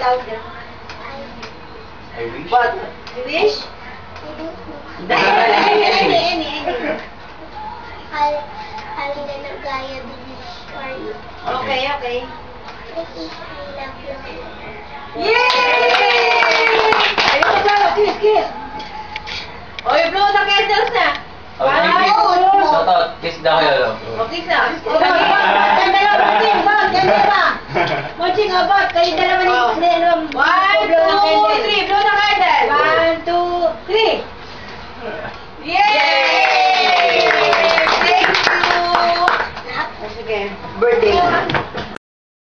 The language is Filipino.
louder. I wish. What? You wish? Any. I'm gonna gaya the wish for you. Okay. Because I love you. Yay! Ayun na, kiss. Oy, blow the candles na. Shout out. Kiss daw kayo. Okay na. Munching abot. Kayo dalawa ni Nelom. 1, 2, 3. Blow the candle. 1, 2, 3. Yay! Thank you. Sige. Birthday.